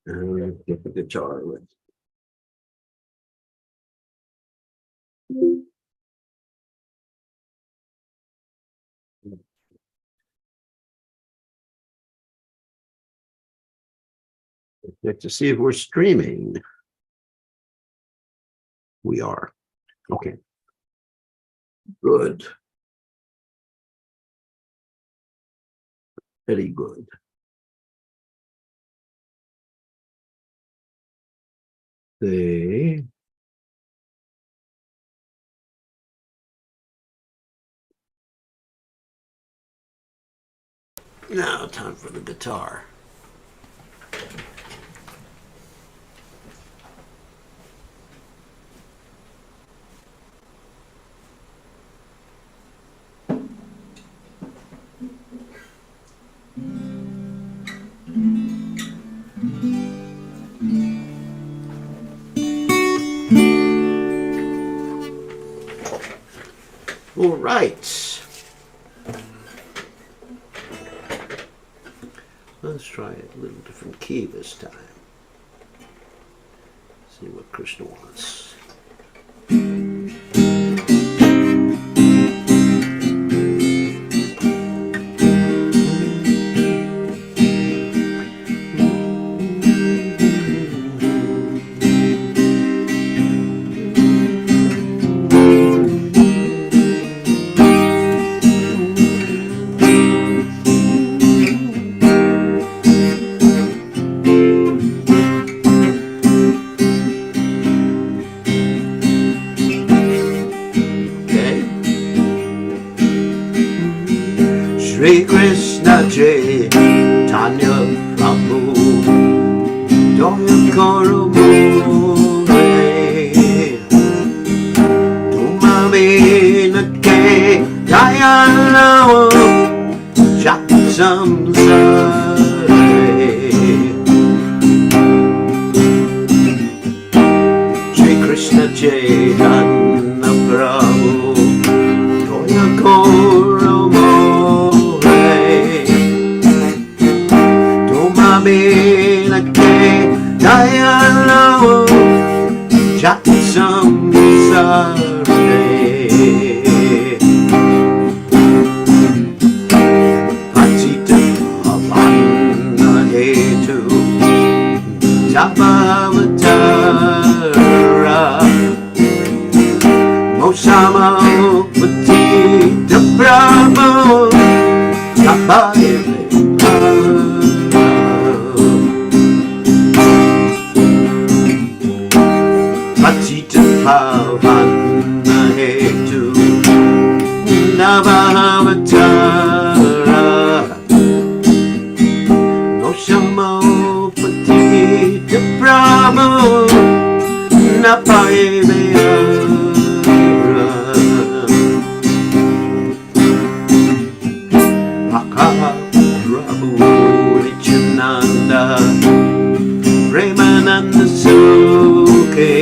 Get the guitar with. Check to see if we're streaming. We are. Okay. Good. Very good. Now, time for the guitar. All right. Let's try a little different key this time. See what Krishna wants. Shri Krishna Chaitanya Prabhu Doya Karo Mure Tuma Vina Ke Dayalawa Jat Samsare Shri Krishna Chaitanya Prabhu Doya Karo Bina ke dayalawa jat samsare patita bhavana hetu tapavatara mosama patita brahma tapavatara Bhavana hetu navavatara Noshamo patita brahmo napayevaya Mahaprabhu Nityananda Premananda Sukhe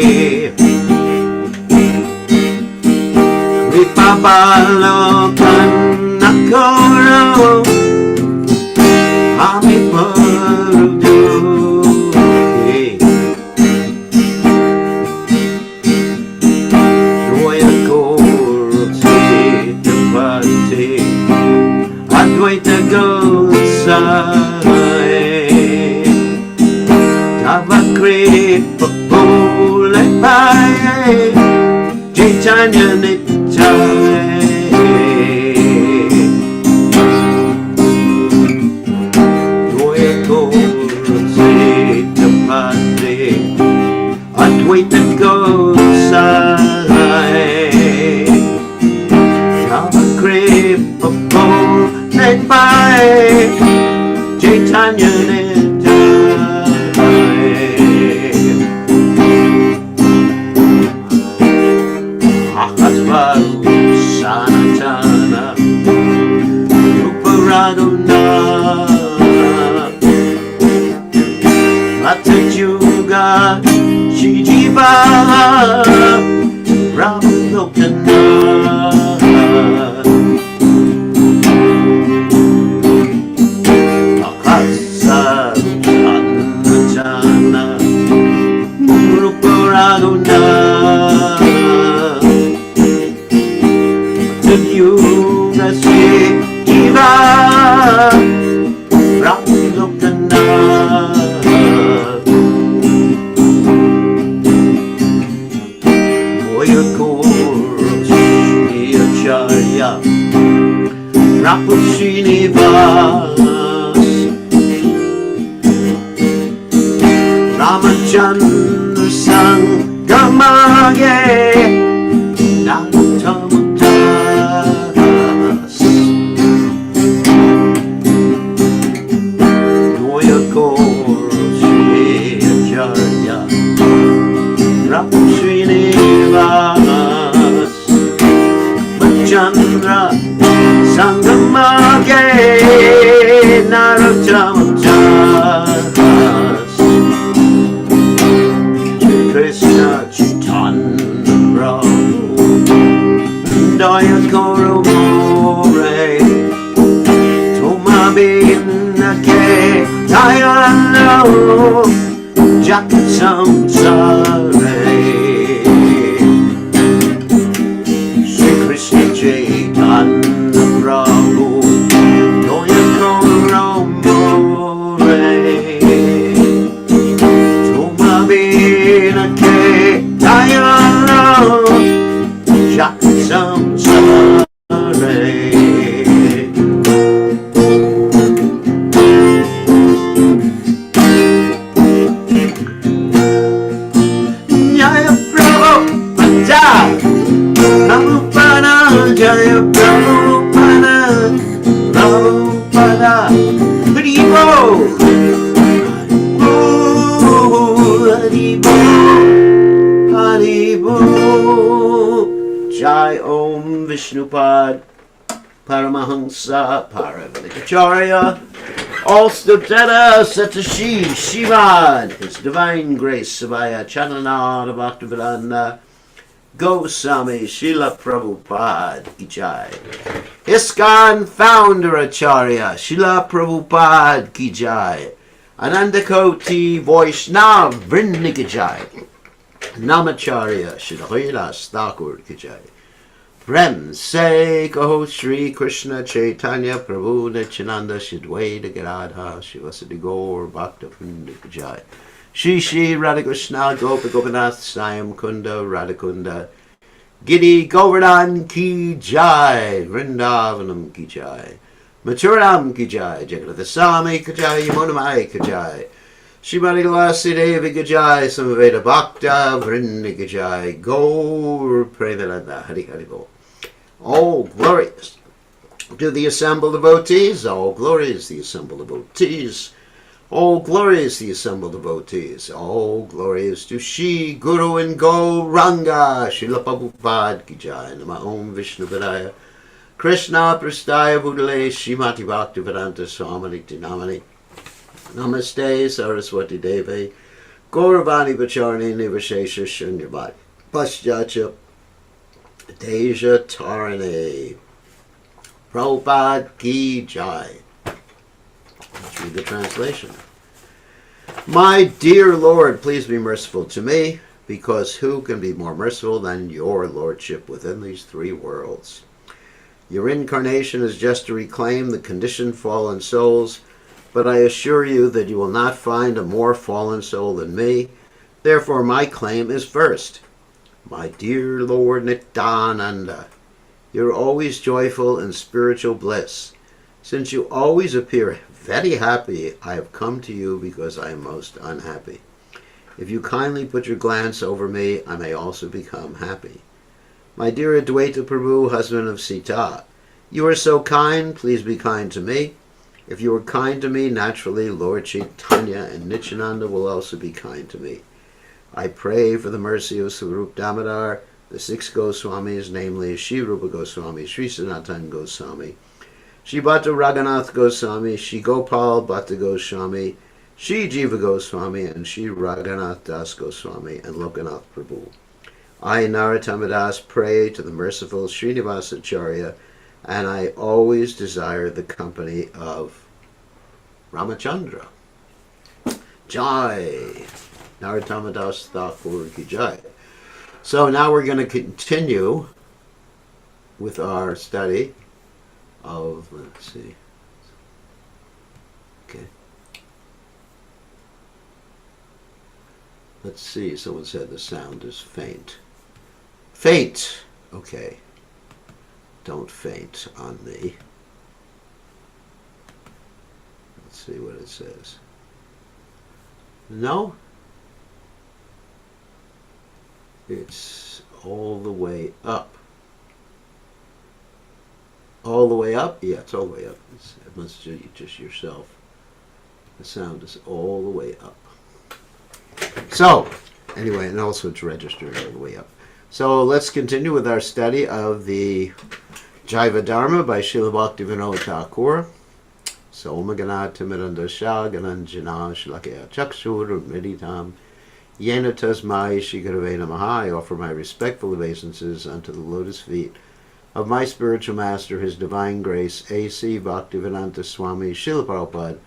Vipapalokanakoro Amiparuduke Doyakoro Sitapati Advaita Gosai Tavakripa Pule Paye Chaitanya Nityaya Advaita Gosai Navakripa Pule Paye Chaitanya Sanatana Uparaduna Matajuga Shijiva Brahmlokana Akasa Anachana Nana Rupa Raguna Yuga Jiva Ramlokana Moya Kors Acharya Rapushini Ramachandra Sangamage Natamatas Noya Korsi Acharya Rapusrinivas Machandra Sangamage Narottamatas Krishna Chaitanya Prabhu Daya Koro More Tumabinake Daya No Jagat Samsare Shri Krishna Chaitanya Prabhu Daya Koro More Tumabinake Daya No Jagat Samsare Jaya Prabhupada Prabhupada Jaya Prabhupada Prabhupada Haribo Haribo Haribo Jai Om Vishnupad Paramahansa Paravanikacharya All Stutera Satashi Shivad His Divine Grace Savaya Chananada Bhaktivedanta Goswami Srila Prabhupada Ki Jai ISKCON Founder Acharya Srila Prabhupada Ki Jai Anandakoti Vaishnav Vrinda Ki Jai Namacharya Srila Haridas Thakur Ki Jai Prem Se Kaho Shri Krishna Chaitanya Prabhu Nityananda Shidwaita Gadadha Shivasadi Gaur Bhakta Vrinda Ki Jai Shri Shri Radha Krishna Gopa Gopinath Sayam Kunda Radhakunda Giri Govardhan Ki Jai Vrindavanam Ki Jai Mathuram Ki Jai Jagatha Sami Ki Jai Yamunamai Ki Jai Shrimati Tulasi Devi Ki Jai Samaveda Bhakta Vrinda Ki Jai Gaur Premananda Hari Hari Bol. All glories to the assembled devotees, all glories the assembled devotees, all glories the assembled devotees, all glories to Shri Guru and Gauranga, Srila Prabhupada Ki Jai, Nama Om Vishnu Padaya, Krishna Prastaya Bhutale, Srimati Bhaktivedanta Swami Namani, Namaste Saraswati Devi, Gauravani Pacharni Nivashesha Shunyabhati, Paschatya Deja Tarane, Prabhupada Ki Jai. Let's read the translation. My dear Lord, please be merciful to me, because who can be more merciful than your Lordship within these three worlds? Your incarnation is just to reclaim the conditioned fallen souls, but I assure you that you will not find a more fallen soul than me. Therefore my claim is first. My dear Lord Nityananda, you're always joyful in spiritual bliss. Since you always appear very happy, I have come to you because I am most unhappy. If you kindly put your glance over me, I may also become happy. My dear Advaita Prabhu, husband of Sita, you are so kind, please be kind to me. If you are kind to me, naturally Lord Chaitanya and Nityananda will also be kind to me. I pray for the mercy of Swarup Damodar, the six Goswamis, namely Shri Rupa Goswami, Shri Sanatan Goswami, Shri Bhatta Raghunath Goswami, Shri Gopal Bhatta Goswami, Shri Jiva Goswami, and Shri Raghunath Das Goswami and Lokanath Prabhu. I, Narottama Das, pray to the merciful Srinivasa Acharya, and I always desire the company of Ramachandra. Jai. Narottama Das Thakur ki Jai. So now we're going to continue with our study of, let's see, okay. Let's see, someone said the sound is faint. Faint! Okay. Don't faint on me. Let's see what it says. No? It's all the way up. All the way up? Yeah, it's all the way up. It must be just yourself. The sound is all the way up. So, anyway, and also it's registered all the way up. So let's continue with our study of the Jaiva Dharma by Srila Bhaktivinoda Thakur. So, Om Ganat Mirandasha Gananjana Shlakaya Chakshur Meditam Yena Tasmai Shikarave Namaha. I offer my respectful obeisances unto the lotus feet of my spiritual master, His Divine Grace, A.C. Bhaktivedanta Swami Srila Prabhupada,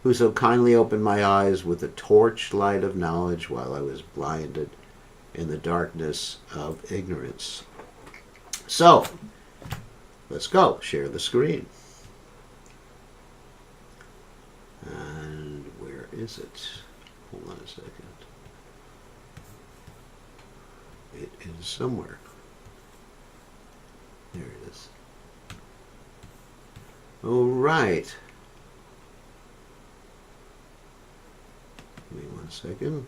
who so kindly opened my eyes with the torch light of knowledge while I was blinded in the darkness of ignorance. So, let's go. Share the screen. And where is it? Hold on a second. It is somewhere. There it is. All right. Give me 1 second.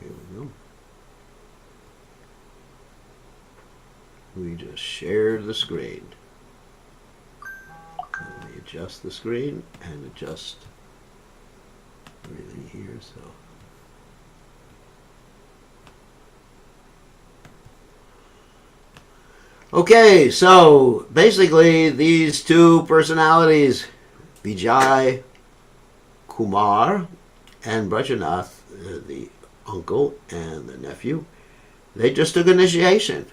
Here we go. We just shared the screen. Let me adjust the screen and adjust everything here. So. Okay, so basically these two personalities, Vijay Kumar and Brajanath, the uncle and the nephew, they just took initiation.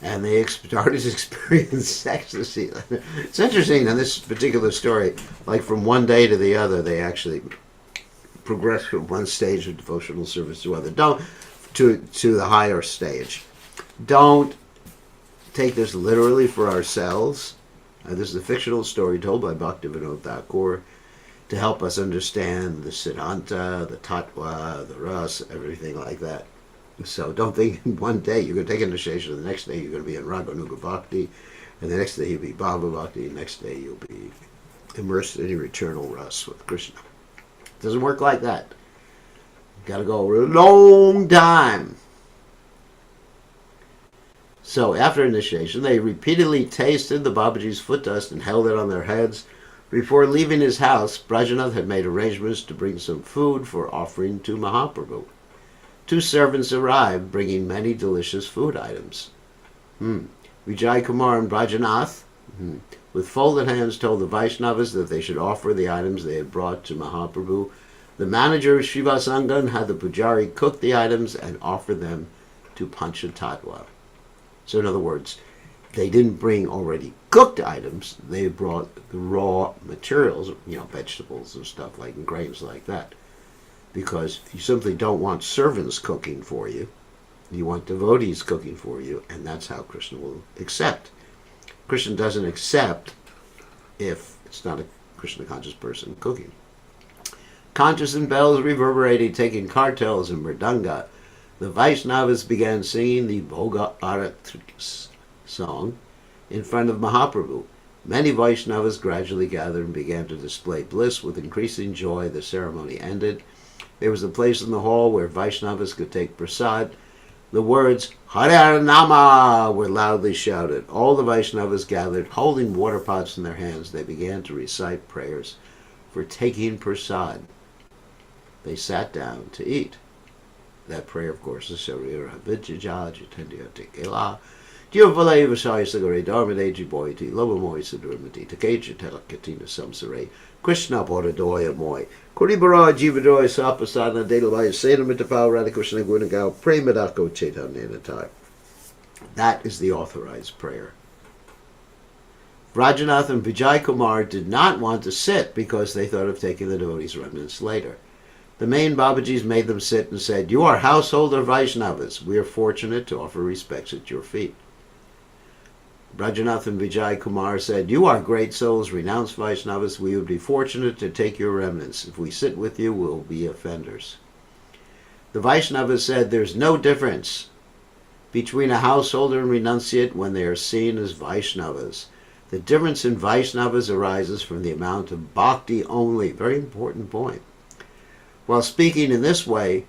And they started to experience ecstasy. It's interesting in this particular story, like from one day to the other, they actually progress from one stage of devotional service to other. To the higher stage. Don't take this literally for ourselves. This is a fictional story told by Bhaktivinoda Thakur to help us understand the Siddhanta, the Tattva, the Ras, everything like that. So don't think one day you're going to take initiation, the next day you're going to be in Raganuga Bhakti, and the next day you'll be Bhava Bhakti, the next day you'll be immersed in your eternal Ras with Krishna. It doesn't work like that. You've got to go a long time. So after initiation, they repeatedly tasted the Babaji's foot dust and held it on their heads. Before leaving his house, Brajanath had made arrangements to bring some food for offering to Mahaprabhu. 2 servants arrived, bringing many delicious food items. Vijay Kumar and Brajanath, with folded hands, told the Vaishnavas that they should offer the items they had brought to Mahaprabhu. The manager, Shiva Sangan, had the pujari cook the items and offer them to Panchatattva. So in other words, they didn't bring already cooked items. They brought the raw materials, vegetables and stuff like grains like that. Because you simply don't want servants cooking for you. You want devotees cooking for you, and that's how Krishna will accept. Krishna doesn't accept if it's not a Krishna conscious person cooking. Conches and bells reverberating, taking kartels and mridanga. The Vaishnavas began singing the Bhoga Aratrix song in front of Mahaprabhu. Many Vaishnavas gradually gathered and began to display bliss. With increasing joy, the ceremony ended. There was a place in the hall where Vaishnavas could take prasad. The words Hare Nama were loudly shouted. All the Vaishnavas gathered, holding water pots in their hands. They began to recite prayers for taking prasad. They sat down to eat. That prayer, of course, is Sarira Vijaja Jitendya Tekela. Diyovalay Vasai Sagare Dharmadeji Boyti, Lovamoy Sadurmati, Takeja Telakatina Samsare, Krishna Podadoya Moy, Kuribara Jivadoy Sapasana Delavaya Senamitapal Radhakrishna Gunagao, Premadako Chaitanya. That is the authorized prayer. Rajanath and Vijay Kumar did not want to sit because they thought of taking the devotees' remnants later. The main Babajis made them sit and said, "You are householder Vaishnavas. We are fortunate to offer respects at your feet." Rajanath and Vijay Kumar said, "You are great souls, renounced Vaishnavas. We would be fortunate to take your remnants. If we sit with you, we'll be offenders." The Vaishnavas said, "There's no difference between a householder and renunciate when they are seen as Vaishnavas. The difference in Vaishnavas arises from the amount of bhakti only." Very important point. While speaking in this way,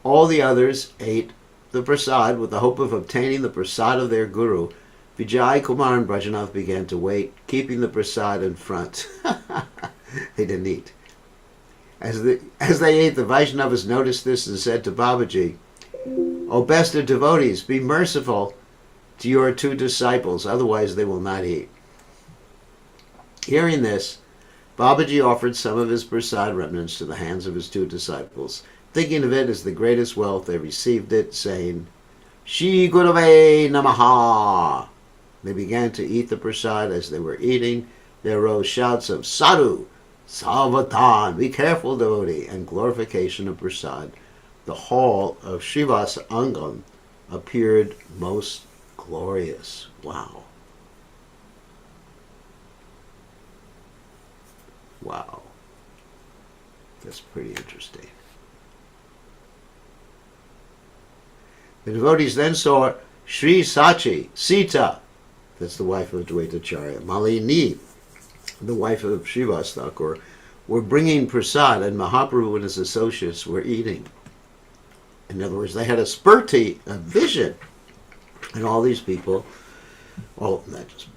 all the others ate the prasad with the hope of obtaining the prasad of their guru. Vijay Kumar and Brajanath began to wait, keeping the prasad in front. They didn't eat. As they ate, the Vaishnavas noticed this and said to Babaji, "O best of devotees, be merciful to your two disciples, otherwise they will not eat." Hearing this, Babaji offered some of his prasad remnants to the hands of his two disciples. Thinking of it as the greatest wealth, they received it, saying, "Shri Gurave Namaha." They began to eat the prasad. As they were eating, there rose shouts of "Sadhu! Savatan! Be careful, devotee!" and glorification of prasad. The hall of Srivasa Angam appeared most glorious. Wow. Wow. That's pretty interesting. The devotees then saw Sri Sachi, Sita, that's the wife of Dvaitacharya, Malini, the wife of Srivas Thakur, were bringing prasad, and Mahaprabhu and his associates were eating. In other words, they had a spurti, a vision, and all these people, well, not just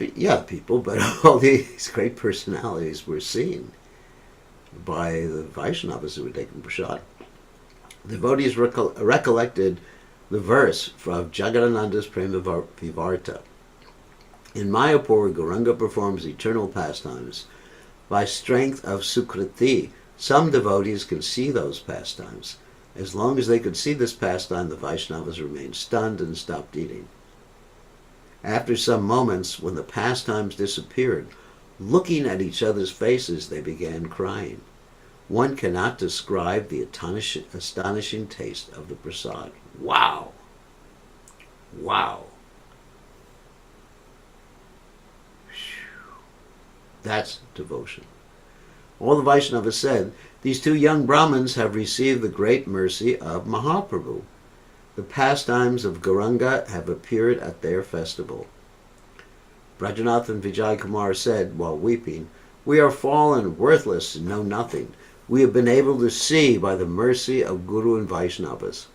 people, but all these great personalities were seen by the Vaishnavas who were taking prasad. The devotees recollected the verse from Jagadananda's Prema Vivarta. In Mayapur, Gauranga performs eternal pastimes. By strength of Sukriti, some devotees can see those pastimes. As long as they could see this pastime, the Vaishnavas remained stunned and stopped eating. After some moments, when the pastimes disappeared, looking at each other's faces, they began crying. One cannot describe the astonishing taste of the prasad. Wow! Wow! That's devotion. All the Vaishnavas said, "These two young Brahmins have received the great mercy of Mahaprabhu. The pastimes of Gauranga have appeared at their festival." Brajanath and Vijay Kumar said, while weeping, "We are fallen, worthless, and know nothing. We have been able to see by the mercy of Guru and Vaishnavas."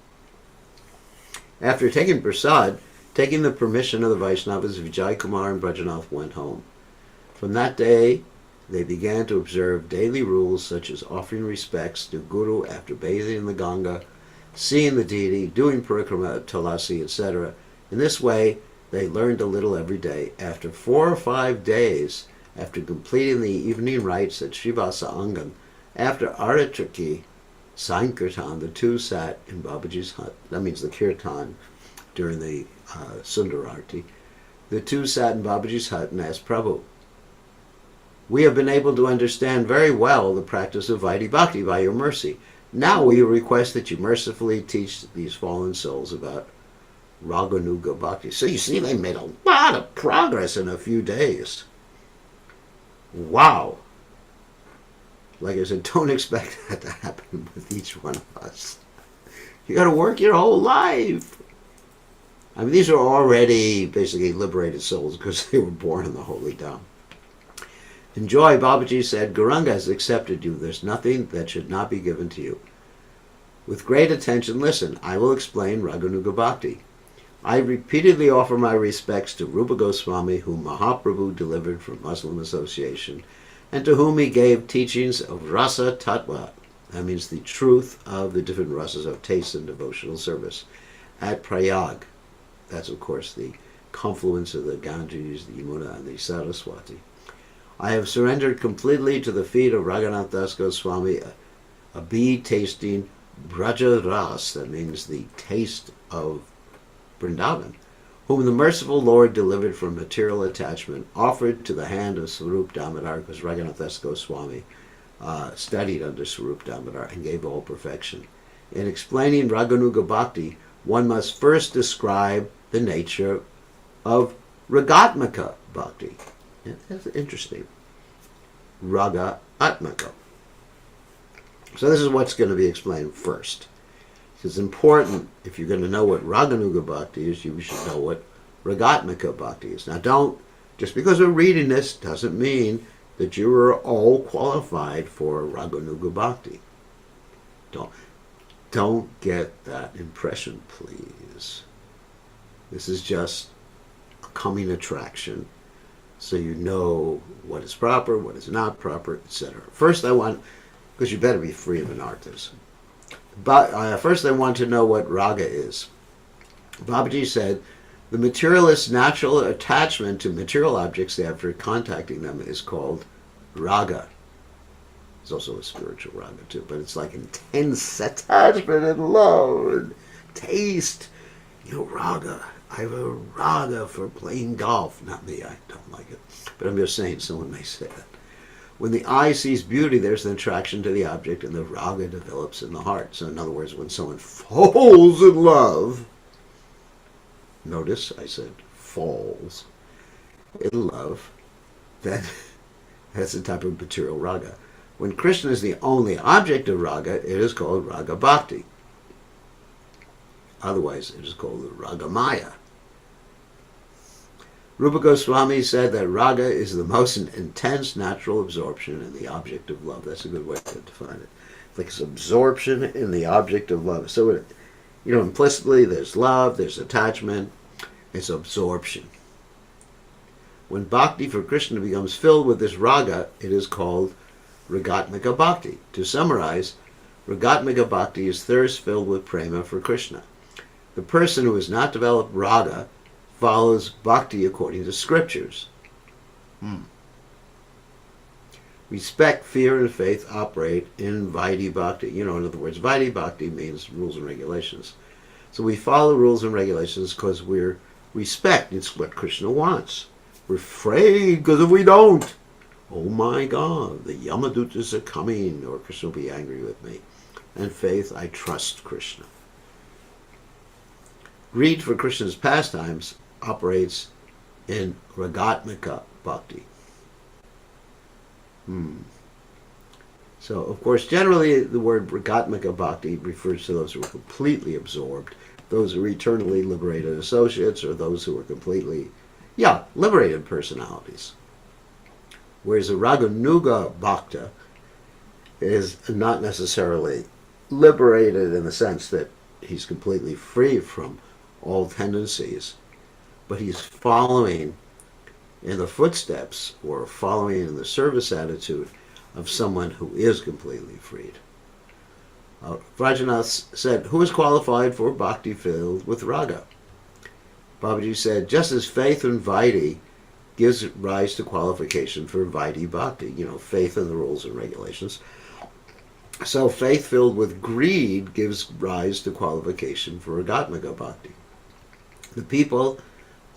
After taking prasad, taking the permission of the Vaishnavas, Vijay Kumar and Brajanath went home. From that day, they began to observe daily rules such as offering respects to Guru after bathing in the Ganga, seeing the deity, doing parikrama, tulasi, etc. In this way, they learned a little every day. After 4 or 5 days, after completing the evening rites at Srivasa Angam, after Aratraki, Sankirtan, the two sat in Babaji's hut. That means the kirtan during the Sundararti. The two sat in Babaji's hut and asked Prabhu, "We have been able to understand very well the practice of Vaidhi Bhakti by your mercy. Now we request that you mercifully teach these fallen souls about Raganuga Bhakti." So you see, they made a lot of progress in a few days. Wow. Like I said, don't expect that to happen with each one of us. You got to work your whole life. I mean, these are already basically liberated souls because they were born in the holy Dham. Enjoy, Babaji said, "Gauranga has accepted you. There's nothing that should not be given to you. With great attention, listen. I will explain Raganuga Bhakti. I repeatedly offer my respects to Rupa Goswami, whom Mahaprabhu delivered from Muslim association, and to whom he gave teachings of Rasa Tattva, that means the truth of the different rasas of taste and devotional service, at Prayag. That's, of course, the confluence of the Ganges, the Yamuna, and the Saraswati. I have surrendered completely to the feet of Raghunath Das Goswami, a bee tasting Braja Ras, that means the taste of Vrindavan, whom the merciful Lord delivered from material attachment, offered to the hand of Swarup Damodar, because Raghunath Goswami studied under Swarup Damodar and gave all perfection. In explaining Raganuga Bhakti, one must first describe the nature of Ragatmaka Bhakti. Yeah, that's interesting. Raga Atmaka. So this is what's going to be explained first. It's important, if you're going to know what Raganuga Bhakti is, you should know what Ragatmaka Bhakti is. Now just because we're reading this doesn't mean that you are all qualified for Raganuga Bhakti. Don't get that impression, please. This is just a coming attraction, so you know what is proper, what is not proper, etc. First because you better be free of an artist. But first I want to know what raga is. Babaji said, the materialist's natural attachment to material objects after contacting them is called raga. There's also a spiritual raga too, but it's like intense attachment and love and taste. Raga. I have a raga for playing golf. Not me, I don't like it. But I'm just saying, someone may say that. When the eye sees beauty, there's an attraction to the object, and the raga develops in the heart. So in other words, when someone falls in love, notice I said falls in love, then that's a type of material raga. When Krishna is the only object of raga, it is called raga bhakti. Otherwise, it is called raga maya. Rupa Goswami said that raga is the most intense natural absorption in the object of love. That's a good way to define it. It's like it's absorption in the object of love. So, implicitly there's love, there's attachment, it's absorption. When bhakti for Krishna becomes filled with this raga, it is called Ragatmika Bhakti. To summarize, Ragatmika Bhakti is thirst filled with prema for Krishna. The person who has not developed raga follows bhakti according to scriptures. Respect, fear, and faith operate in Vaidhi Bhakti. In other words, Vaidhi Bhakti means rules and regulations. So we follow rules and regulations because we're respect. It's what Krishna wants. We're afraid because if we don't, oh my God, the Yamadutas are coming, or Krishna will be angry with me. And faith, I trust Krishna. Greed for Krishna's pastimes operates in Ragatmika Bhakti. So, of course, generally the word Ragatmika Bhakti refers to those who are completely absorbed, those who are eternally liberated associates, or those who are completely, liberated personalities. Whereas a Raganuga Bhakta is not necessarily liberated in the sense that he's completely free from all tendencies, but he's following in the footsteps or following in the service attitude of someone who is completely freed. Vrajanath said, who is qualified for bhakti filled with raga? Babaji said, just as faith in Vaidhi gives rise to qualification for Vaidhi Bhakti, faith in the rules and regulations, so faith filled with greed gives rise to qualification for Ragatmika Bhakti. The people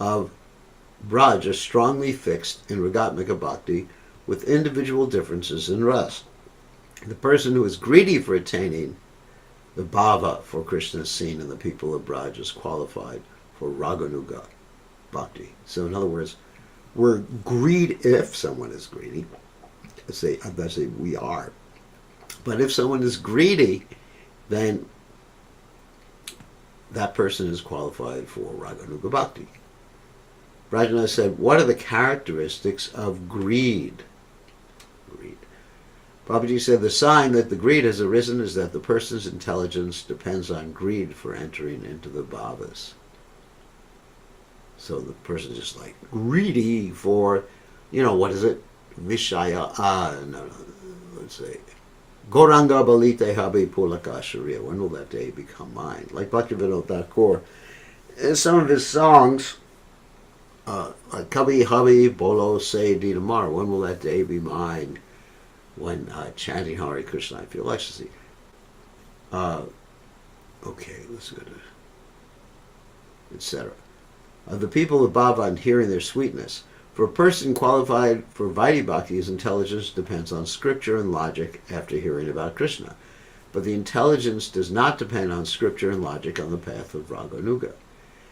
of Braj are strongly fixed in Ragatmika Bhakti with individual differences in rasa. The person who is greedy for attaining the bhava for Krishna seen in the people of Braj is qualified for Raganuga Bhakti. So in other words, we're greedy if someone is greedy. Let's say we are. But if someone is greedy, then that person is qualified for Raganuga Bhakti. Rajana said, what are the characteristics of greed? Babaji said, the sign that the greed has arisen is that the person's intelligence depends on greed for entering into the bhavas. So the person is just like greedy for, what is it? Vishaya, let's say, Goranga Balite Habe Pulaka Sharia. When will that day become mine? Like Bhaktivinoda Thakur, in some of his songs, like Kabi Habi Bolo Se Dinamar, when will that day be mine? When chanting Hare Krishna, I feel ecstasy. Okay, let's go to etc. of the people of Bhava and hearing their sweetness. For a person qualified for Vaidhi Bhakti, his intelligence depends on scripture and logic after hearing about Krishna. But the intelligence does not depend on scripture and logic on the path of Raganuga.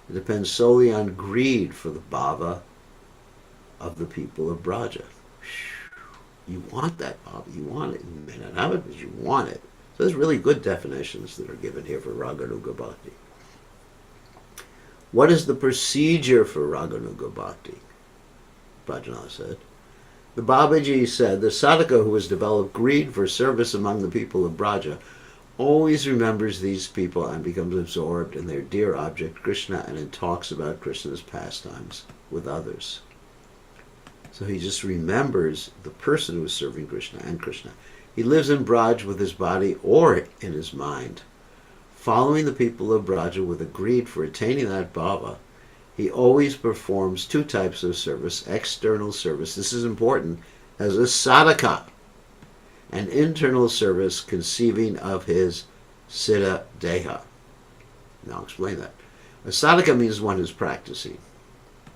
It depends solely on greed for the bhava of the people of Braja. You want that bhava. You want it. You may not have it, but you want it. So there's really good definitions that are given here for Raganuga Bhakti. What is the procedure for Raganuga Bhakti? Bhajana said. The Babaji said, the sadhaka who has developed greed for service among the people of Braja always remembers these people and becomes absorbed in their dear object, Krishna, and then talks about Krishna's pastimes with others. So he just remembers the person who is serving Krishna and Krishna. He lives in Braj with his body or in his mind. Following the people of Braja with a greed for attaining that bhava, he always performs two types of service. External service, this is important, as a sadhaka, and internal service conceiving of his siddha deha. Now I'll explain that. A sadhaka means one who's practicing.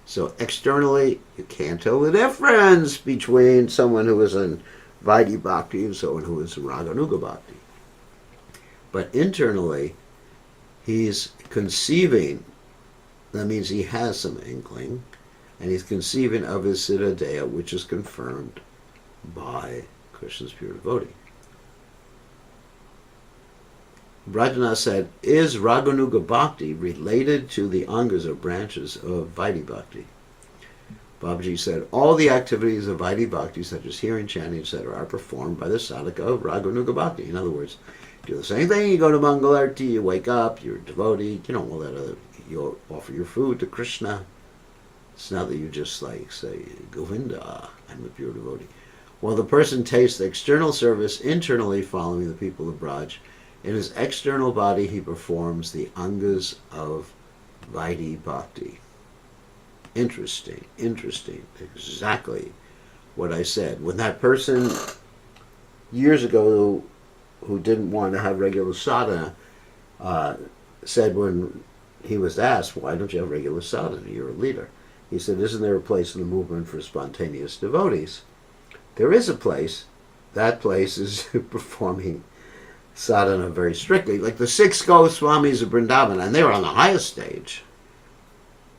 So externally, you can't tell the difference between someone who is in Vaidhi Bhakti and someone who is in Raganuga Bhakti. But internally, he's conceiving. That means he has some inkling, and he's conceiving of his siddha deha, which is confirmed by Krishna's pure devotee. Brajana said, is Raganuga Bhakti related to the angas or branches of Vaidhi Bhakti? Babaji said, all the activities of Vaidhi Bhakti, such as hearing, chanting, etc., are performed by the sadhaka of Raganuga Bhakti. In other words, you do the same thing, you go to Mangalarti, you wake up, you're a devotee, all that other, you offer your food to Krishna. It's not that you just say, Govinda, I'm a pure devotee. While the person tastes external service internally following the people of Braj, in his external body he performs the angas of Vaidhi Bhakti. Interesting. Exactly what I said. When that person years ago who didn't want to have regular sadhana said when he was asked, why don't you have regular sadhana? You're a leader. He said, isn't there a place in the movement for spontaneous devotees? There is a place. That place is performing sadhana very strictly. Like the 6 Goswamis of Vrindavan, and they were on the highest stage.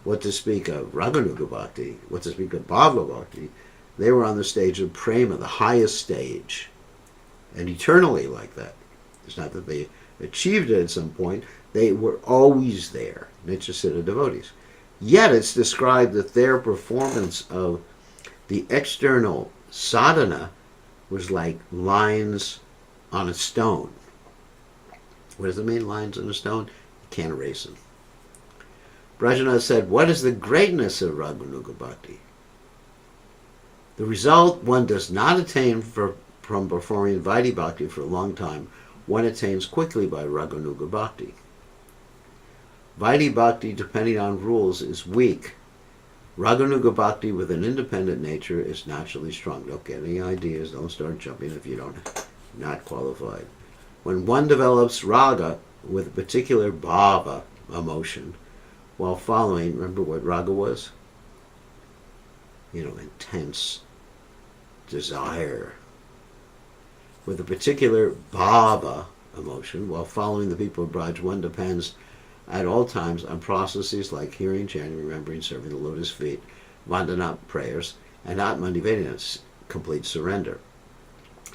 What to speak of Raganuga Bhakti, what to speak of Bhava Bhakti, they were on the stage of Prema, the highest stage, and eternally like that. It's not that they achieved it at some point, they were always there, Nityasiddha devotees. Yet it's described that their performance of the external sadhana was like lines on a stone. What does it mean, lines on a stone? You can't erase them. Brajana said, what is the greatness of Raganuga Bhakti? The result one does not attain from performing Vaidhi Bhakti for a long time, one attains quickly by Raganuga Bhakti. Vaidhi Bhakti, depending on rules, is weak. Raganuga Bhakti with an independent nature is naturally strong. Don't get any ideas, don't start jumping if you don't, not qualified. When one develops raga with a particular bhava, emotion, while following, remember what raga was? Intense desire. With a particular bhava, emotion, while following the people of Braj, one depends at all times on processes like hearing, chanting, remembering, serving the lotus feet, vandana prayers, and atma-nivedana, complete surrender.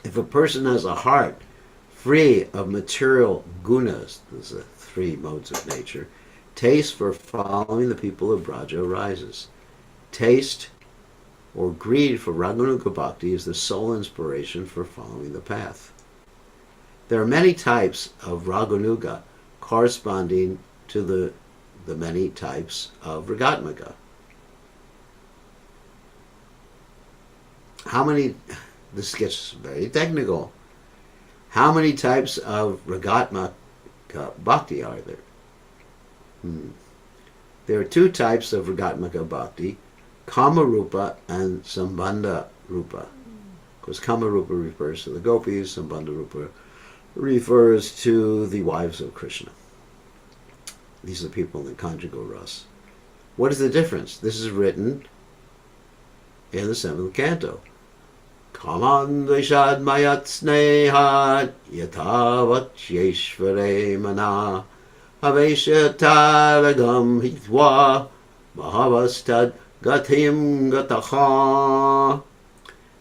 If a person has a heart free of material gunas, those are 3 modes of nature, taste for following the people of Braja arises. Taste or greed for Raganuga Bhakti is the sole inspiration for following the path. There are many types of Raganuga corresponding to the many types of Ragatmaka. This gets very technical. How many types of Ragatmaka Bhakti are there? There are 2 types of Ragatmaka Bhakti, Kama Rupa and Sambandha Rupa. Because Kama Rupa refers to the gopis, Sambandha Rupa refers to the wives of Krishna. These are the people in the conjugal ras. What is the difference? This is written in the 7th canto. Kaman Vishad Mayat Snehat Yatavat Yeshvare Mana Haveshataragam Hitwa Mahavastad Gatim Gataha.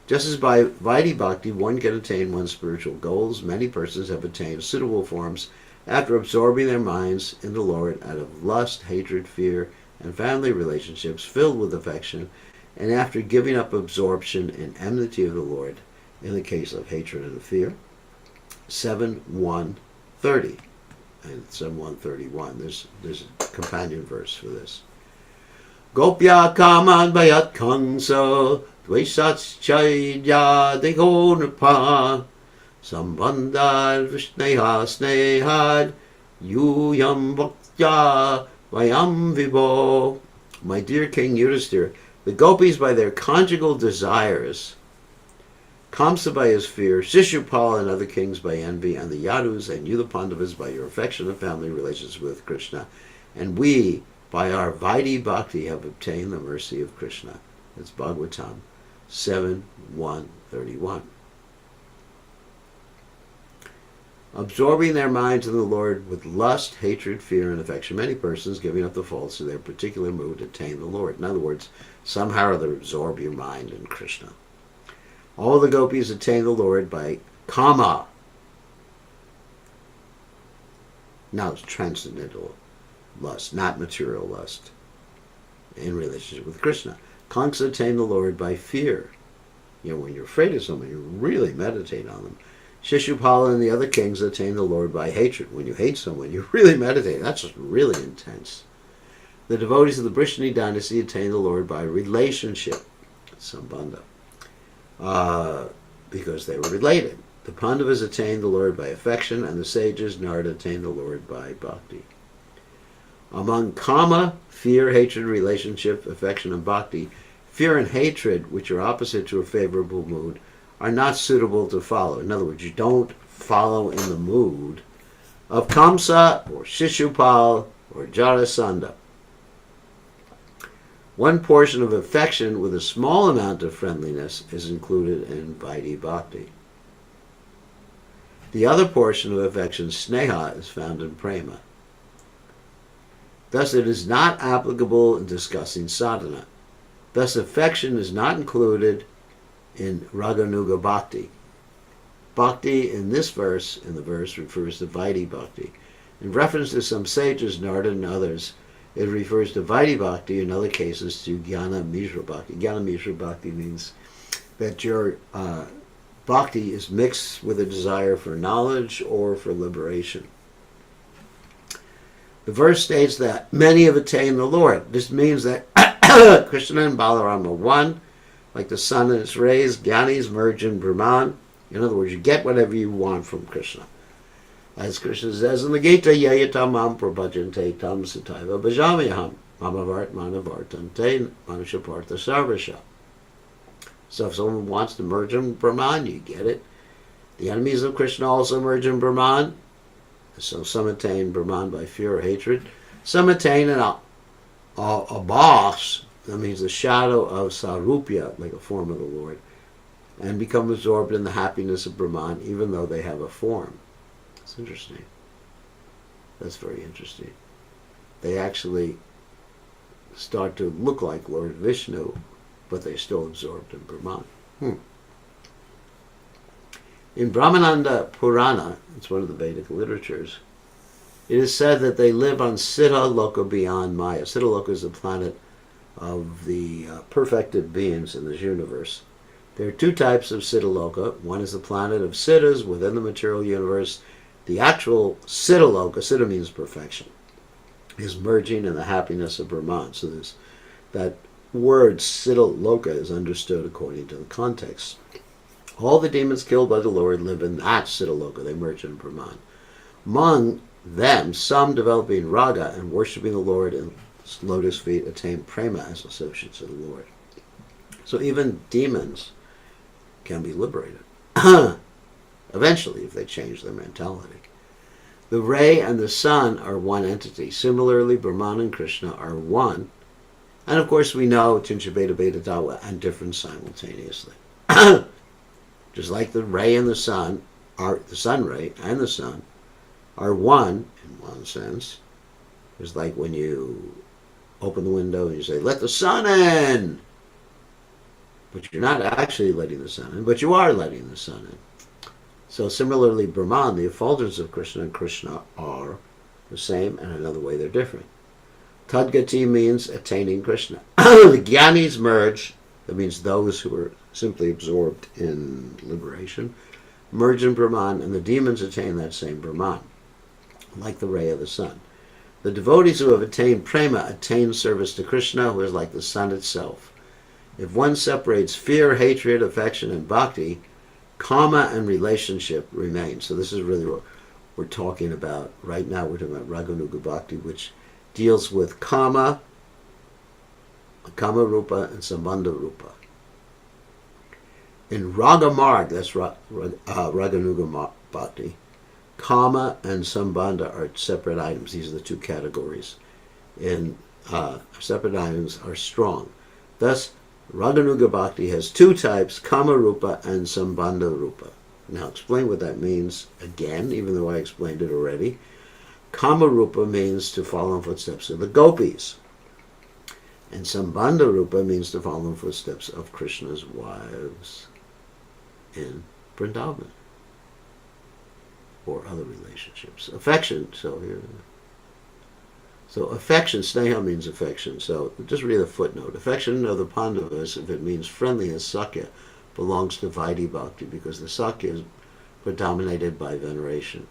Just as by Vaidhi Bhakti one can attain one's spiritual goals, many persons have attained suitable forms after absorbing their minds in the Lord out of lust, hatred, fear, and family relationships filled with affection, and after giving up absorption in enmity of the Lord, in the case of hatred and fear. 7.1.30 and 7.1.31. There's a companion verse for this. Gopya kaman bayat kangsa dvaisats chaidya degonapa sambandar vishneha snehad yuyam vaktya vayam vibo. My dear King Yudhisthira, the gopis by their conjugal desires, Kamsa by his fear, Shishupal and other kings by envy, and the Yadus and you the Pandavas by your affection and family relations with Krishna, and we by our Vaidhi Bhakti have obtained the mercy of Krishna. That's Bhagavatam 7.1.31. Absorbing their minds in the Lord with lust, hatred, fear, and affection, many persons, giving up the faults of their particular mood, attain the Lord. In other words, somehow or other absorb your mind in Krishna. All the gopis attain the Lord by kama. Now it's transcendental lust, not material lust, in relationship with Krishna. Kanks attain the Lord by fear. When you're afraid of someone, you really meditate on them. Shishupala and the other kings attain the Lord by hatred. When you hate someone, you really meditate. That's just really intense. The devotees of the Brishni dynasty attain the Lord by relationship, sambandha, because they were related. The Pandavas attained the Lord by affection, and the sages, Narada, attained the Lord by bhakti. Among kama, fear, hatred, relationship, affection, and bhakti, fear and hatred, which are opposite to a favorable mood, are not suitable to follow. In other words, you don't follow in the mood of Kamsa or Shishupal or Jarasandha. One portion of affection with a small amount of friendliness is included in Vaidhi Bhakti. The other portion of affection, sneha, is found in prema. Thus it is not applicable in discussing sadhana. Thus affection is not included in Raganuga Bhakti. Bhakti in this verse, refers to Vaidhi Bhakti. In reference to some sages, Narada and others, it refers to Vaidhi Bhakti, in other cases to Jnana Mishra Bhakti. Jnana Mishra Bhakti means that your bhakti is mixed with a desire for knowledge or for liberation. The verse states that many have attained the Lord. This means that Krishna and Balaram are one, like the sun and its rays. Jnanis merge in Brahman. In other words, you get whatever you want from Krishna. As Krishna says in the Gita, Yayata mam prabhajante tam sataiva bhajamyaham mamavart manavartante manushapartha sarvasha. So if someone wants to merge in Brahman, you get it. The enemies of Krishna also merge in Brahman. So some attain Brahman by fear or hatred. Some attain a boss, that means the shadow of Sarupya, like a form of the Lord, and become absorbed in the happiness of Brahman, even though they have a form. It's interesting. That's very interesting. They actually start to look like Lord Vishnu, but they're still absorbed in Brahman. In Brahmananda Purana, it's one of the Vedic literatures, it is said that they live on Siddha Loka beyond Maya. Siddha Loka is the planet of the perfected beings in this universe. There are two types of Siddha Loka. One is the planet of Siddhas within the material universe. The actual Siddha Loka, Siddha means perfection, is merging in the happiness of Brahman. So that word Siddha Loka is understood according to the context. All the demons killed by the Lord live in that Siddha Loka. They merge in Brahman. Among them, some developing raga and worshipping the Lord in lotus feet attain prema as associates of the Lord. So even demons can be liberated. Eventually, if they change their mentality. The ray and the sun are one entity. Similarly, Brahman and Krishna are one, And of course we know Tinsha Beta Beta Dawa and different simultaneously. Just like the ray and the sun, the sun ray and the sun are one in one sense. It's like when you open the window and you say, "Let the sun in!" But you're not actually letting the sun in, but you are letting the sun in. So similarly, Brahman, the effulgence of Krishna and Krishna are the same, and another way they're different. Tadgati means attaining Krishna. The Gyanis merge, that means those who are simply absorbed in liberation, merge in Brahman, and the demons attain that same Brahman, like the ray of the sun. The devotees who have attained prema attain service to Krishna, who is like the sun itself. If one separates fear, hatred, affection, and bhakti, karma and relationship remain. So this is really what we're talking about right now. We're talking about Raganuga Bhakti, which deals with kama rupa, and sambandha rupa. In Raga Marg, that's Raganuga Bhakti, kama and sambandha are separate items. These are the two categories. And separate items are strong. Thus, Raganuga Bhakti has two types, kama rupa and sambandha rupa. Now explain what that means again, even though I explained it already. Kama rupa means to follow in footsteps of the gopis. And sambandha rupa means to follow in footsteps of Krishna's wives in Vrindavan. Or other relationships. Affection, so affection, sneha means affection. So just read the footnote. Affection of the Pandavas, if it means friendliness, sakya, belongs to Vaidhi Bhakti, because the sakya is predominated by veneration.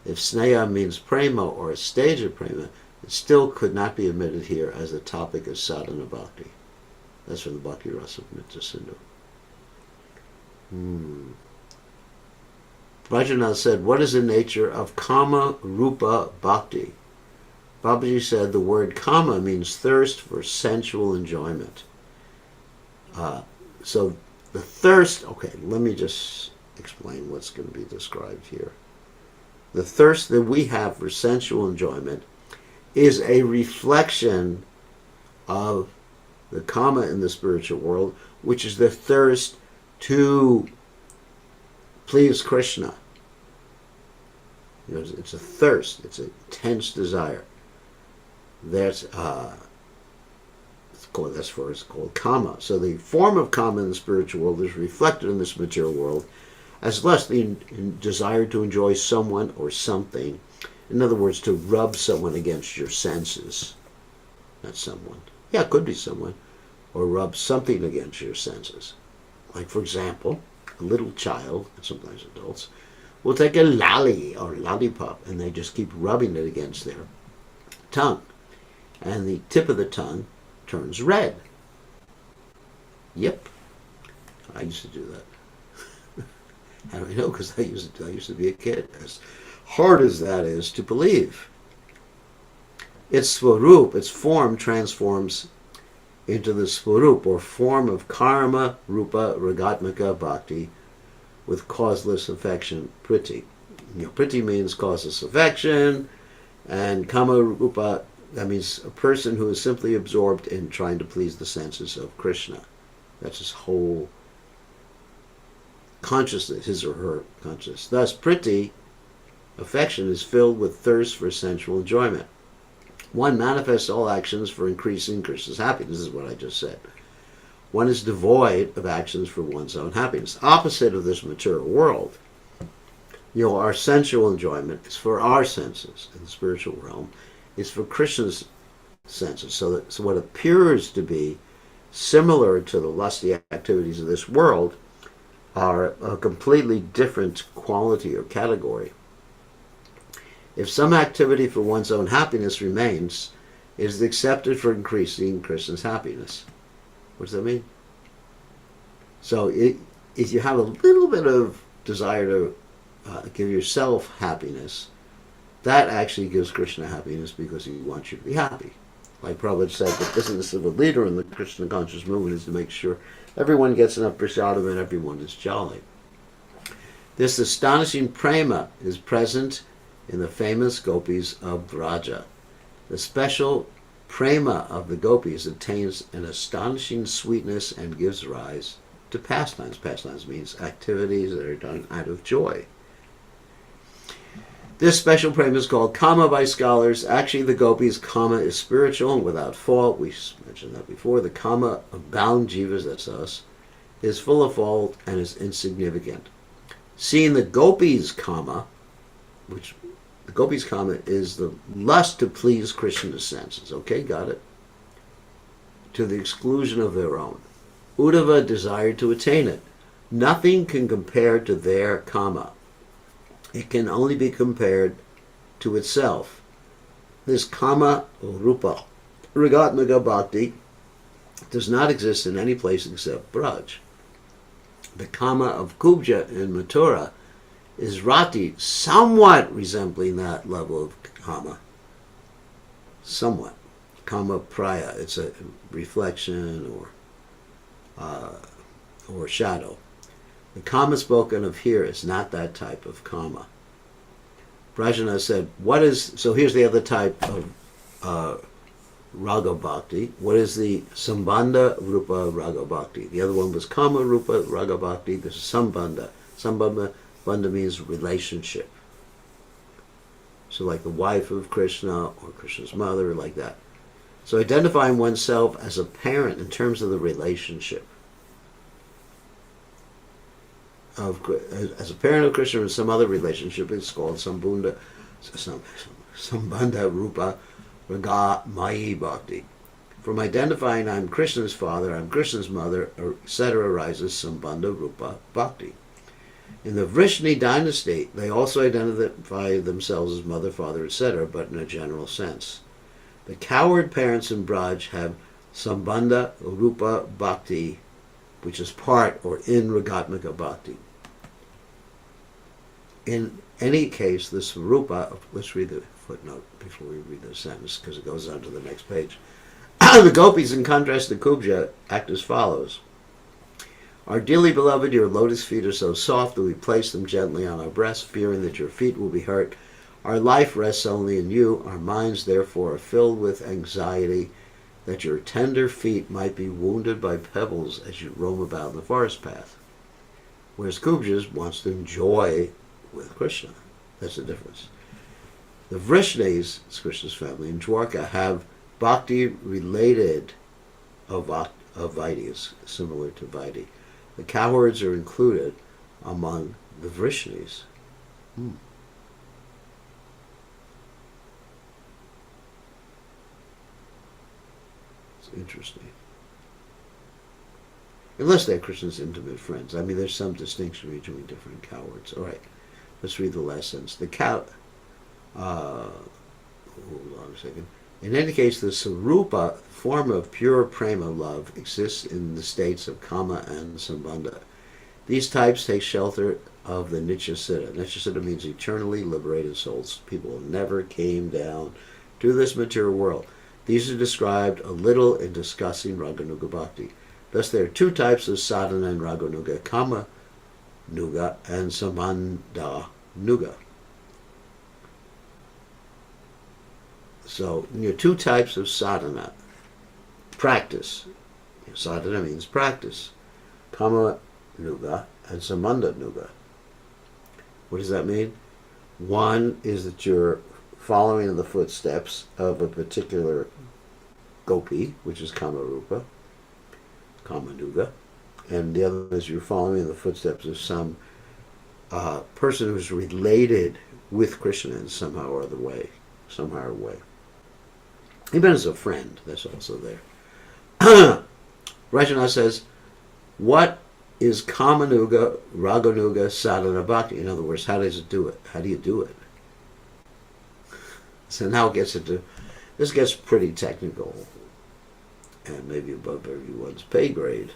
If sneha means prema or a stage of prema, it still could not be admitted here as the topic of sadhana bhakti. That's from the Bhakti Rasa Mrita Sindhu. Bhajana said, what is the nature of kama rupa bhakti? Babaji said the word kama means thirst for sensual enjoyment. So the thirst, okay, let me just explain what's going to be described here. The thirst that we have for sensual enjoyment is a reflection of the kama in the spiritual world, which is the thirst to please Krishna. It's a thirst. It's an intense desire. It's called kama. So the form of kama in the spiritual world is reflected in this material world as less the desire to enjoy someone or something. In other words, to rub someone against your senses. Not someone. Yeah, it could be someone. Or rub something against your senses. Like, for example, a little child, and sometimes adults, will take a lolly or lollipop and they just keep rubbing it against their tongue. And the tip of the tongue turns red. Yep. I used to do that. How do I know? Because I used to be a kid. As hard as that is to believe. Its swarup, its form, transforms into the swarup, or form of karma rupa ragatmaka bhakti, with causeless affection, priti. Priti means causeless affection, and kama rupa, that means a person who is simply absorbed in trying to please the senses of Krishna. That's his whole consciousness, his or her consciousness. Thus, priti, affection, is filled with thirst for sensual enjoyment. One manifests all actions for increasing Krishna's happiness. This is what I just said. One is devoid of actions for one's own happiness. Opposite of this material world, our sensual enjoyment is for our senses in the spiritual realm. It's for Krishna's senses. So what appears to be similar to the lusty activities of this world are a completely different quality or category. If some activity for one's own happiness remains, it is accepted for increasing Krishna's happiness. What does that mean? So if you have a little bit of desire to give yourself happiness, that actually gives Krishna happiness because he wants you to be happy. Like Prabhupada said, the business of a leader in the Krishna conscious movement is to make sure everyone gets enough prasadam and everyone is jolly. This astonishing prema is present in the famous gopis of Vraja. The special prema of the gopis attains an astonishing sweetness and gives rise to pastimes. Pastimes means activities that are done out of joy. This special prema is called kama by scholars. Actually, the gopis' kama is spiritual and without fault. We mentioned that before. The kama of bound jivas, that's us, is full of fault and is insignificant. Seeing the gopis' kama, which the gopis' kama is the lust to please Krishna's senses. Okay, got it? To the exclusion of their own. Uddhava desired to attain it. Nothing can compare to their kama. It can only be compared to itself. This kama rupa, ragatmaka bhakti, does not exist in any place except Braj. The kama of Kubja in Mathura is rati, somewhat resembling that level of kama. Somewhat. Kama praya, it's a reflection or shadow. The kama spoken of here is not that type of kama. Prajna said, so here's the other type of raga bhakti. What is the sambandha rupa raga bhakti? The other one was kama rupa raga bhakti. This is sambandha. Sambandha means relationship. So like the wife of Krishna or Krishna's mother, like that. So identifying oneself as a parent in terms of the relationship. As a parent of Krishna in some other relationship, it's called sambandha rupa raga mayi bhakti. From identifying I'm Krishna's father, I'm Krishna's mother, etc. arises sambandha rupa bhakti. In the Vrishni dynasty, they also identify themselves as mother, father, etc., but in a general sense. The coward parents in Braj have sambandha rupa bhakti, which is part or in ragatmaka bhakti. In any case, this rupa, let's read the footnote before we read the sentence because it goes on to the next page. The gopis, in contrast to Kubja, act as follows. Our dearly beloved, your lotus feet are so soft that we place them gently on our breasts, fearing that your feet will be hurt. Our life rests only in you. Our minds, therefore, are filled with anxiety that your tender feet might be wounded by pebbles as you roam about in the forest path. Whereas Kubja wants to enjoy with Krishna. That's the difference. The Vrishnis, it's Krishna's family, in Dwarka have bhakti-related Vaidis, similar to Vaidi. The cowards are included among the Vrishnis. It's interesting. Unless they're Krishna's intimate friends. I mean, there's some distinction between different cowards. All right, let's read the last sentence. Hold on a second. In any case, the sarupa, form of pure prema love, exists in the states of kama and sambandha. These types take shelter of the nityasiddha. Nityasiddha means eternally liberated souls. People who never came down to this material world. These are described a little in discussing Raganuga Bhakti. Thus there are two types of sadhana in Raganuga, Kama Nuga and Sambandha Nuga. So, two types of sadhana. Practice. Sadhana means practice. Kama Nuga and Sambandha Nuga. What does that mean? One is that you're following in the footsteps of a particular gopi, which is Kama Rupa, Kama Nuga, and the other is you're following in the footsteps of some person who's related with Krishna in somehow or other way, Even as a friend, that's also there. Rajana says, what is Kamanuga, Raganuga, Sadhana Bhakti? In other words, how does it do it? How do you do it? So now it gets into, this gets pretty technical and maybe above everyone's pay grade.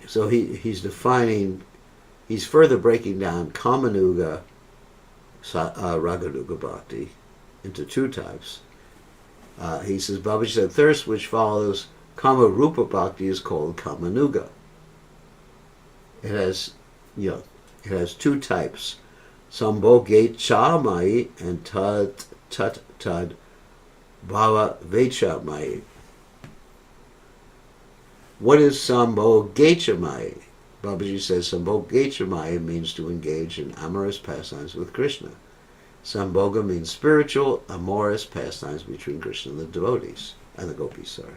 So he's defining, he's further breaking down Kamanuga, Raganuga Bhakti into two types. He says, Babaji said, thirst which follows Kama Rupa Bhakti is called Kamanuga. It has two types. Sambhoge cha mai and tad tat tad bhava vecha mai. What is sambhogechamai? Babaji says sambhogechamai means to engage in amorous pastimes with Krishna. Sambhoga means spiritual, amorous pastimes between Krishna and the devotees, and the gopis, sorry.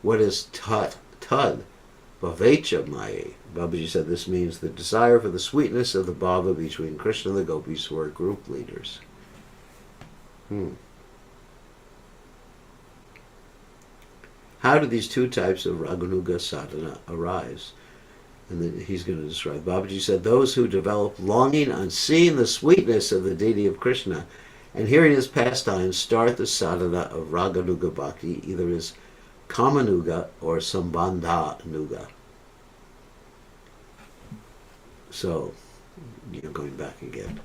What is tat tad bhavecha mai? Babaji said this means the desire for the sweetness of the bhava between Krishna and the gopis who are group leaders. How do these two types of Raganuga sadhana arise? And then he's going to describe. Babaji said, those who develop longing on seeing the sweetness of the deity of Krishna and hearing his pastimes start the sadhana of Raganuga Bhakti, either as Kamanuga or Sambandha Nuga. So, going back again.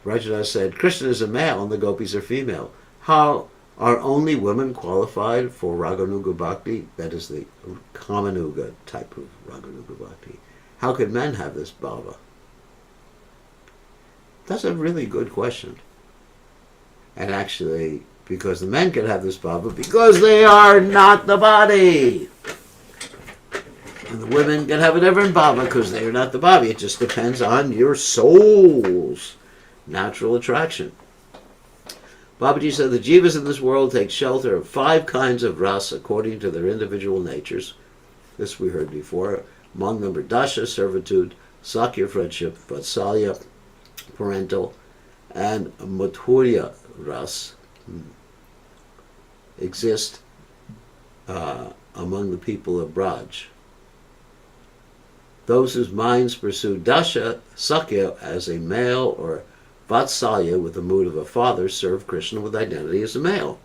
Rajana said, Krishna is a male and the gopis are female. How are only women qualified for Raganuga Bhakti? That is the Kamanuga type of Raganuga Bhakti. How could men have this bhava? That's a really good question. And actually, because the men can have this bhava because they are not the body. And the women can have a different bhava because they are not the body. It just depends on your soul's natural attraction. Babaji said the jivas in this world take shelter of 5 kinds of ras according to their individual natures. This we heard before. Among them are dasha, servitude, sakya, friendship, vatsalya, parental, and madhurya ras exist among the people of Braj. Those whose minds pursue dasha, sakya as a male, or vatsalya with the mood of a father, serve Krishna with identity as a male.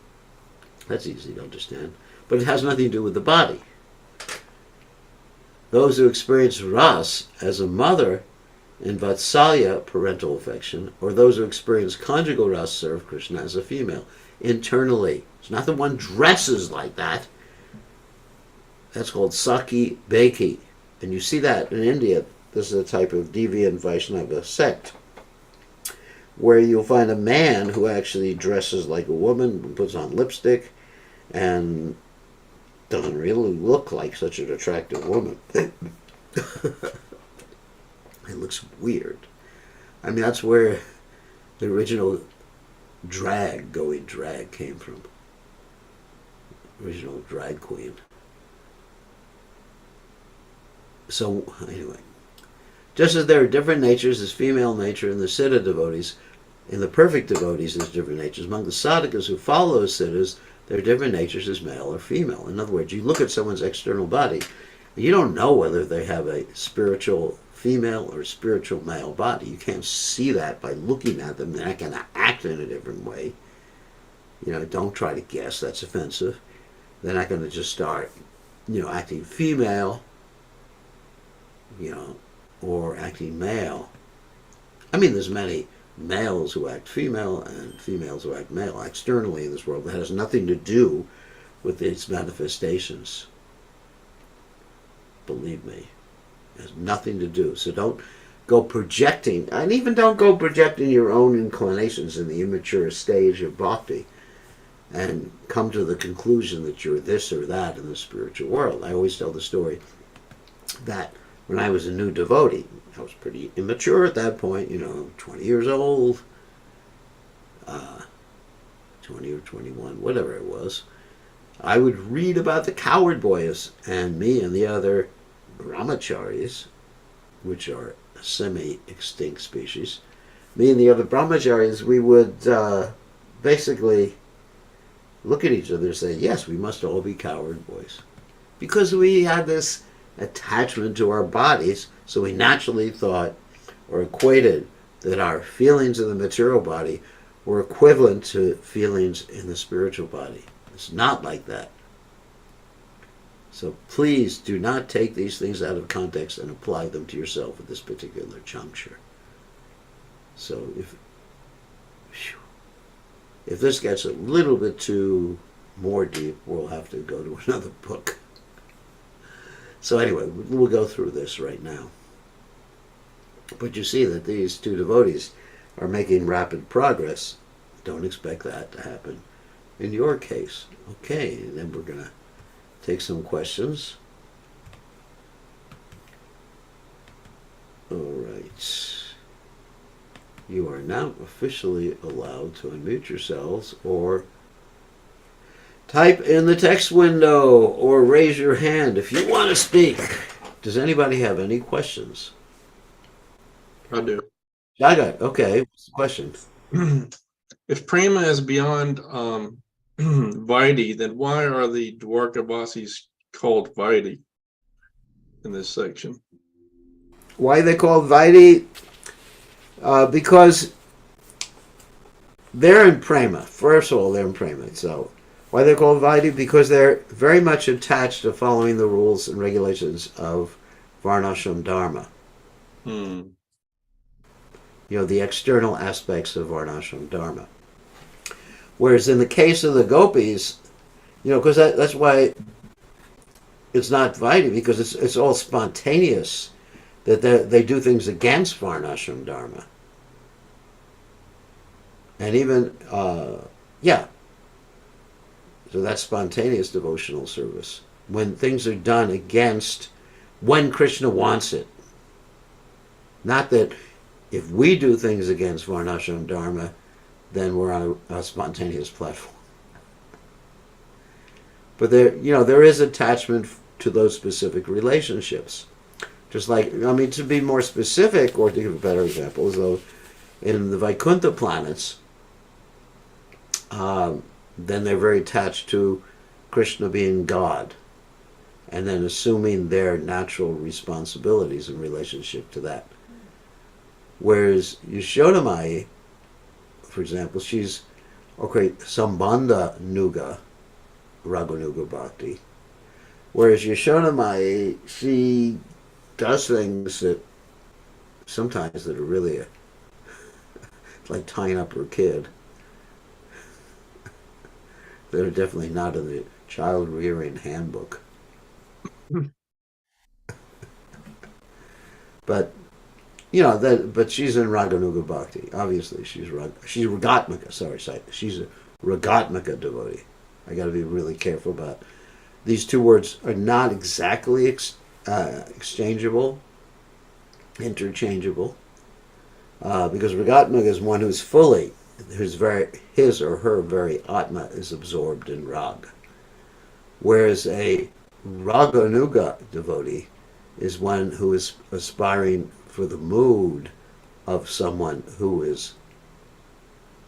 That's easy to understand. But it has nothing to do with the body. Those who experience ras as a mother in vatsalya, parental affection, or those who experience conjugal ras serve Krishna as a female. Internally. It's not the one dresses like that. That's called Saki Beki. And you see that in India. This is a type of deviant Vaishnava sect, where you'll find a man who actually dresses like a woman, puts on lipstick, and doesn't really look like such an attractive woman. It looks weird. I mean, that's where the original going drag came from. Original drag queen. So, anyway. Just as there are different natures as female nature in the Siddha devotees, in the perfect devotees there's different natures. Among the sadhakas who follow the Siddhas, there are different natures as male or female. In other words, you look at someone's external body, and you don't know whether they have a spiritual female or spiritual male body. You can't see that by looking at them. They're not going to act in a different way. Don't try to guess. That's offensive. They're not going to just start, acting female, or acting male. I mean, there's many males who act female and females who act male externally in this world. That has nothing to do with its manifestations. Believe me. It has nothing to do. So don't go projecting, and even don't go projecting your own inclinations in the immature stage of bhakti and come to the conclusion that you're this or that in the spiritual world. I always tell the story that when I was a new devotee, I was pretty immature at that point, 20 years old, 20 or 21, whatever it was. I would read about the coward boys, and me and the other brahmacharis, which are a semi-extinct species, me and the other brahmacharis, we would basically look at each other and say, yes, we must all be coward boys. Because we had this attachment to our bodies, so we naturally thought or equated that our feelings in the material body were equivalent to feelings in the spiritual body. It's not like that. So please do not take these things out of context and apply them to yourself at this particular juncture. So if this gets a little bit too more deep, we'll have to go to another book. So anyway, we'll go through this right now. But you see that these two devotees are making rapid progress. Don't expect that to happen in your case. Okay, then we're going to take some questions. All right. You are now officially allowed to unmute yourselves or type in the text window or raise your hand if you want to speak. Does anybody have any questions? I do. Jagat, okay. What's the question? If prema is beyond Vaidhi, then why are the Dwarkavasis called Vaidhi in this section? Why are they called Vaidhi? Because they're in prema. First of all, they're in prema. So why they're called Vaidhi? Because they're very much attached to following the rules and regulations of Varnashram Dharma. The external aspects of Varnashram Dharma. Whereas in the case of the gopis, because that's why it's not Vaidhi, because it's all spontaneous, that they do things against Varnashram Dharma. And even, so that's spontaneous devotional service. When things are done against, when Krishna wants it. Not that if we do things against Varnashram Dharma, then we're on a spontaneous platform. But there is attachment to those specific relationships. Just like, to be more specific, or to give a better example, is though in the Vaikuntha planets, then they're very attached to Krishna being God, and then assuming their natural responsibilities in relationship to that. Whereas Yashodamai, for example, she's, Sambandha Nuga, Raghunuga Bhakti. Whereas Yashodamai, she does things that sometimes that are really like tying up her kid. They're definitely not in the child rearing handbook. But but she's in Raganuga Bhakti. Obviously, she's Ragatmika. Sorry, she's a Ragatmika devotee. I got to be really careful about these two words are not exactly interchangeable, because Ragatmika is one who's fully, his or her very Atma is absorbed in Rag, whereas a Raganuga devotee is one who is aspiring for the mood of someone who is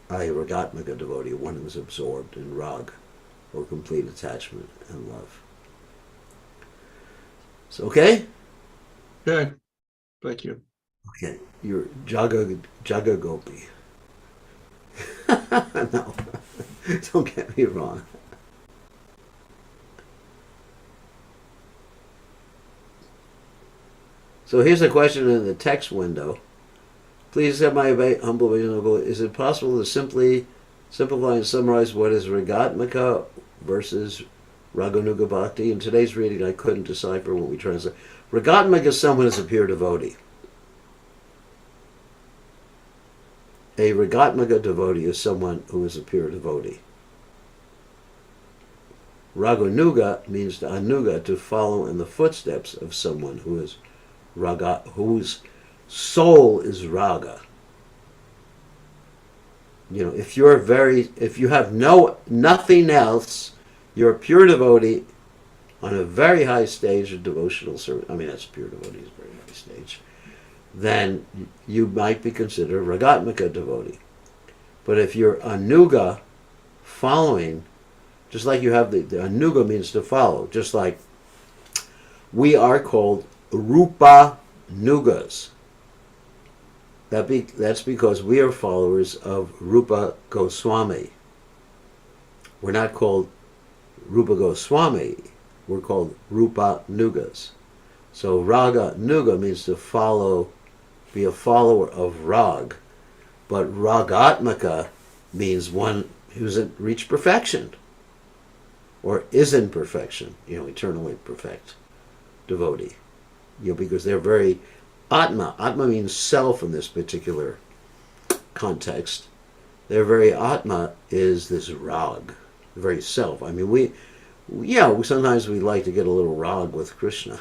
a Ragatmika devotee, one who is absorbed in Rag, or complete attachment and love. So, okay? Okay. Thank you. Okay. You're Jaga Gopi. No. Don't get me wrong. So here's a question in the text window. Please accept my humble obedience. Is it possible to simplify and summarize what is Ragatmika versus Raganuga Bhakti? In today's reading, I couldn't decipher what we translate. Ragatmika is someone who's a pure devotee. A Ragatmika devotee is someone who is a pure devotee. Raganuga means to anuga, to follow in the footsteps of someone who is Raga, whose soul is Raga. If you have nothing else, you're a pure devotee on a very high stage of devotional service. That's pure devotee is a very high stage. Then you might be considered a Ragatmika devotee. But if you're anuga, following, just like you have the anuga means to follow, just like we are called Rupa Nugas. That's because we are followers of Rupa Goswami. We're not called Rupa Goswami. We're called Rupa Nugas. So Raga Nuga means to follow, be a follower of Rag. But Ragatmaka means one who's reached perfection, or is in perfection, eternally perfect devotee. Because they're very Atma. Atma means self in this particular context. Their very Atma is this rag, the very self. I mean, sometimes we like to get a little rag with Krishna,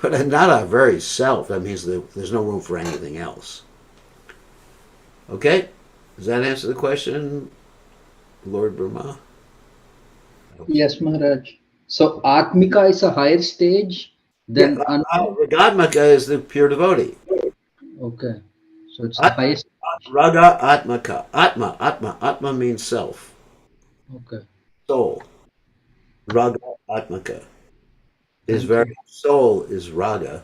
but not our very self. That means that there's no room for anything else. Okay? Does that answer the question, Lord Brahma? Yes, Maharaj. So Atmika is a higher stage Yeah, than Ragadmaka is the pure devotee. okay. So it's the At, highest. Raga Atmaka. Atma means self, Okay. soul. Raga Atmaka. His Thank very you. soul is Raga.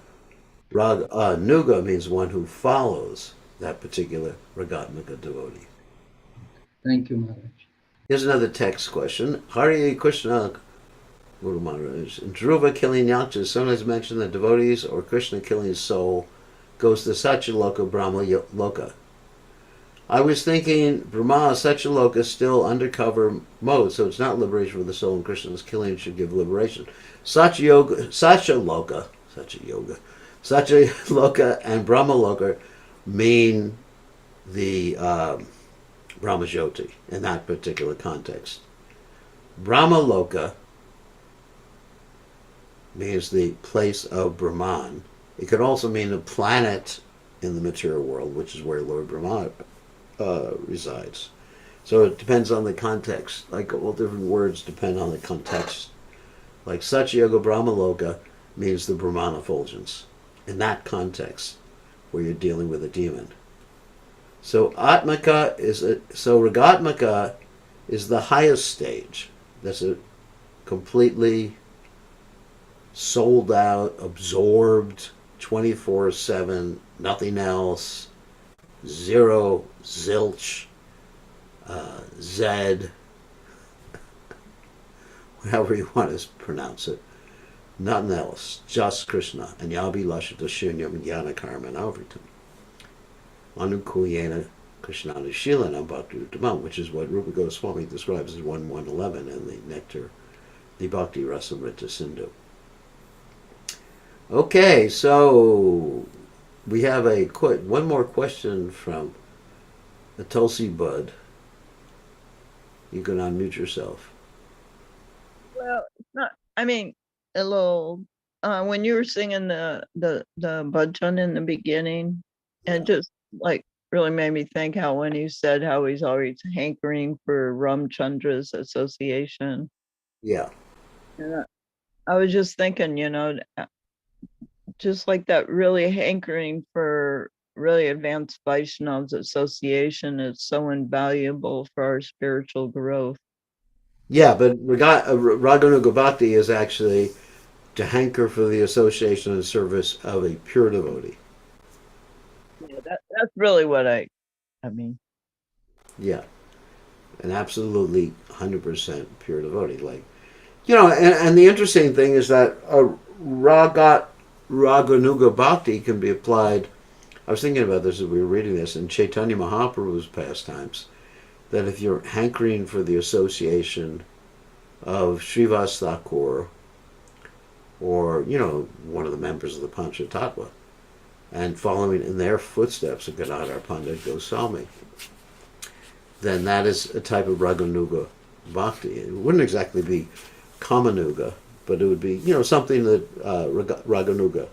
Nuga means one who follows that particular Ragatmaka devotee. Thank you, Maharaj. Here's another text question. Hare Krishna Guru Maharaj. Dhruva killing Yaksha sometimes mentioned that devotees or Krishna killing soul goes to Satyaloka Brahma Loka. I was thinking Brahma Satyaloka still undercover mode, so it's not liberation for the soul, and Krishna's killing should give liberation. Satyaloka, Satyaloka and Brahma Loka mean the Brahmajyoti in that particular context. Brahma Loka means the place of Brahman. It could also mean a planet in the material world, which is where Lord Brahma resides. So it depends on the context. Like all different words depend on the context. Like Satyayoga Brahmaloka means the Brahman effulgence in that context where you're dealing with a demon. So Ragatmaka is the highest stage. That's a completely sold out, absorbed, 24/7, nothing else, zero, zilch, Zed, however you want to pronounce it. Nothing else, just Krishna. And Yabi Lashita Shunyam Jnana Karma Avritam. Anukuyena Krishnana Shilana Bhakti Uttamam, which is what Rupa Goswami describes as 1:11 in the Nectar, the Bhakti Rasamrita Sindhu. Okay, so we have one more question from the Tulsi Bud. You can unmute yourself. Well, it's not. I mean, a little. When you were singing the bhajan in the beginning, and just like really made me think how when you said how he's always hankering for Ramchandra's association. Yeah. And I was just thinking, just like that really hankering for really advanced Vaishnavas association is so invaluable for our spiritual growth. Yeah, but Raganuga Bhakti is actually to hanker for the association and service of a pure devotee. Yeah, that's really what I mean. Yeah, an absolutely 100% pure devotee. Like, and the interesting thing is that Raganuga Bhakti can be applied. I was thinking about this as we were reading this in Chaitanya Mahaprabhu's pastimes, that if you're hankering for the association of Srivas Thakur or, one of the members of the Panchatattva, and following in their footsteps of Gadadhar Pandit Goswami, then that is a type of Raganuga Bhakti. It wouldn't exactly be Kamanuga, but it would be, something that Raganuga,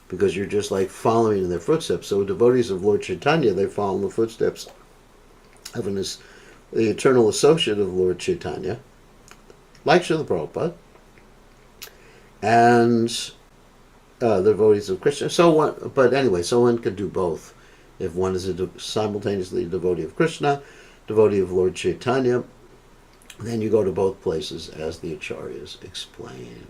because you're just like following in their footsteps. So devotees of Lord Chaitanya, they follow in the footsteps of the eternal associate of Lord Chaitanya, like Srila Prabhupada, and the devotees of Krishna. But anyway, so one could do both. If one is simultaneously a devotee of Krishna, devotee of Lord Chaitanya, then you go to both places as the Acharyas explain.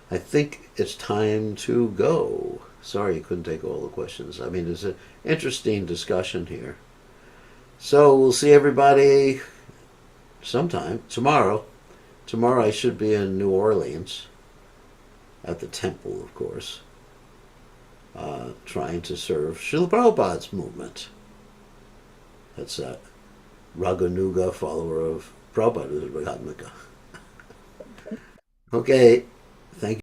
I think it's time to go. Sorry, you couldn't take all the questions. I mean, it's an interesting discussion here. So we'll see everybody sometime tomorrow. Tomorrow I should be in New Orleans at the temple, of course, trying to serve Srila Prabhupada's movement. That's a Raganuga follower of Prabhupada, who's a Ragatmika. Okay, thank you.